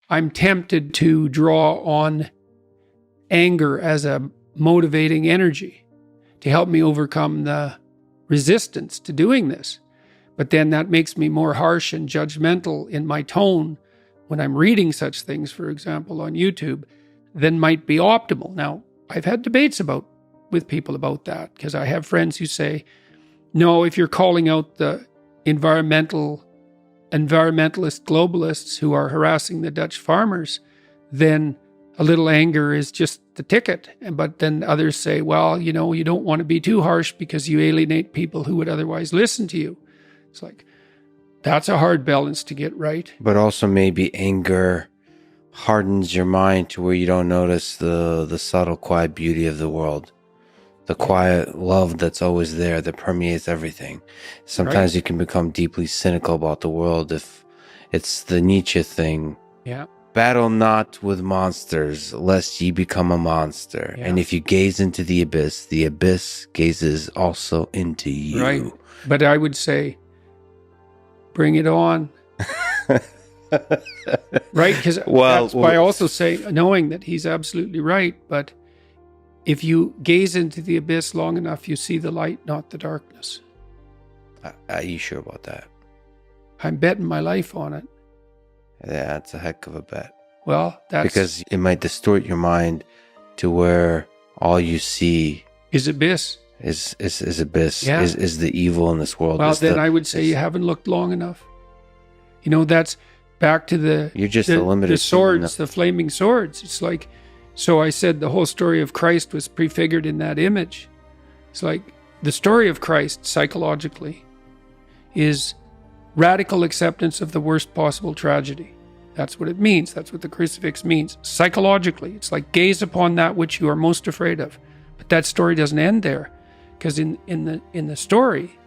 I'm tempted to draw on anger as a motivating energy to help me overcome the resistance to doing this. But then that makes me more harsh and judgmental in my tone when I'm reading such things, for example, on YouTube, than might be optimal. Now, I've had debates with people about that, because I have friends who say, no, if you're calling out the environmentalist globalists who are harassing the Dutch farmers, then a little anger is just the ticket. But then others say, well, you don't want to be too harsh because you alienate people who would otherwise listen to you. It's like, that's a hard balance to get right. But also maybe anger hardens your mind to where you don't notice the subtle, quiet beauty of the world. The quiet love that's always there, that permeates everything. Sometimes you can become deeply cynical about the world if it's the Nietzsche thing. Yeah. Battle not with monsters, lest ye become a monster. Yeah. And if you gaze into the abyss gazes also into you. Right. But I would say, bring it on. Right? Because that's why I also say, knowing that he's absolutely right, but if you gaze into the abyss long enough, you see the light, not the darkness. Are you sure about that? I'm betting my life on it. Yeah, that's a heck of a bet. Well, that's... because it might distort your mind to where all you see... is abyss. Is abyss. Yeah. Is the evil in this world. Well, then I would say you haven't looked long enough. That's back to the... You're just a limited... the swords, the flaming swords. It's like... So I said the whole story of Christ was prefigured in that image. It's like the story of Christ, psychologically, is radical acceptance of the worst possible tragedy. That's what it means. That's what the crucifix means. Psychologically, it's like gaze upon that which you are most afraid of. But that story doesn't end there, because in the story,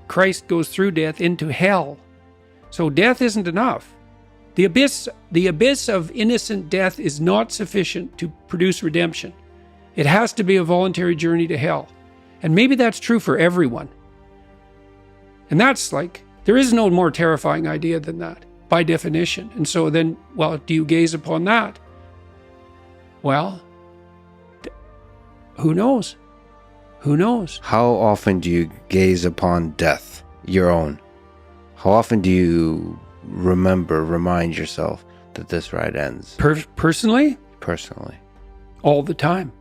Christ goes through death into hell. So death isn't enough. The abyss of innocent death is not sufficient to produce redemption. It has to be a voluntary journey to hell. And maybe that's true for everyone. And that's like, there is no more terrifying idea than that, by definition. And so then, well, do you gaze upon that? Well, who knows? Who knows? How often do you gaze upon death, your own? How often do you remind yourself that this ride ends? Personally? Personally. All the time.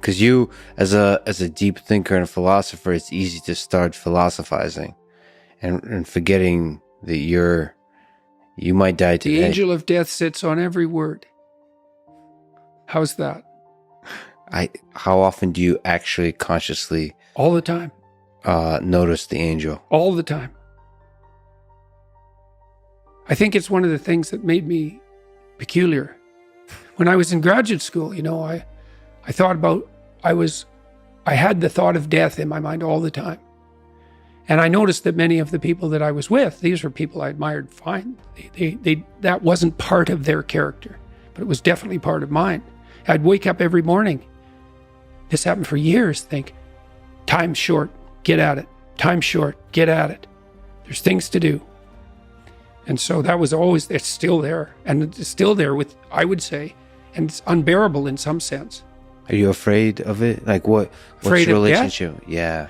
Because you, as a deep thinker and a philosopher, it's easy to start philosophizing and forgetting that you might die today. The angel of death sits on every word. How's that? How often do you actually consciously... all the time. Notice the angel? All the time. I think it's one of the things that made me peculiar. When I was in graduate school, I thought about, I had the thought of death in my mind all the time. And I noticed that many of the people that I was with, these were people I admired fine. That wasn't part of their character, but it was definitely part of mine. I'd wake up every morning. This happened for years. Think, time's short, get at it. Time's short, get at it. There's things to do. And so that was always, it's still there. And it's still there with, I would say, and it's unbearable in some sense. Are you afraid of it? Like what's your relationship? Yeah.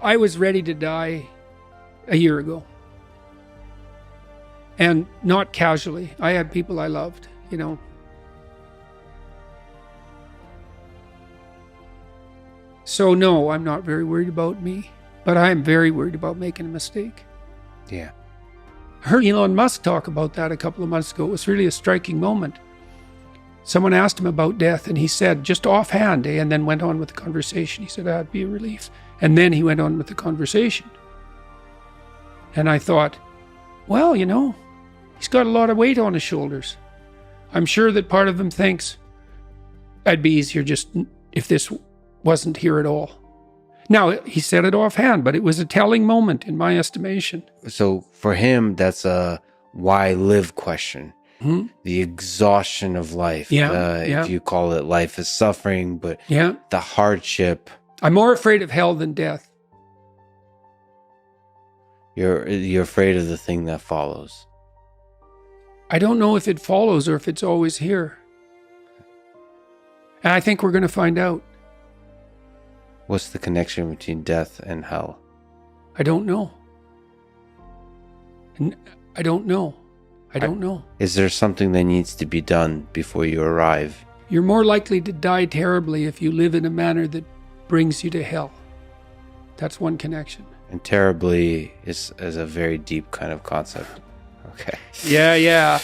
I was ready to die a year ago. And not casually. I had people I loved, So no, I'm not very worried about me, but I am very worried about making a mistake. Yeah. I heard Elon Musk talk about that a couple of months ago. It was really a striking moment. Someone asked him about death, and he said, just offhand, and then went on with the conversation. He said, that'd be a relief. And then he went on with the conversation. And I thought, well, he's got a lot of weight on his shoulders. I'm sure that part of him thinks, it'd be easier just if this wasn't here at all. Now, he said it offhand, but it was a telling moment in my estimation. So for him, that's a why live question. Hmm? The exhaustion of life. If you call it life is suffering, but the hardship. I'm more afraid of hell than death. You're afraid of the thing that follows. I don't know if it follows or if it's always here. And I think we're going to find out. What's the connection between death and hell? I don't know. I don't know. I don't know. Is there something that needs to be done before you arrive? You're more likely to die terribly if you live in a manner that brings you to hell. That's one connection. And terribly is a very deep kind of concept. Okay. Yeah.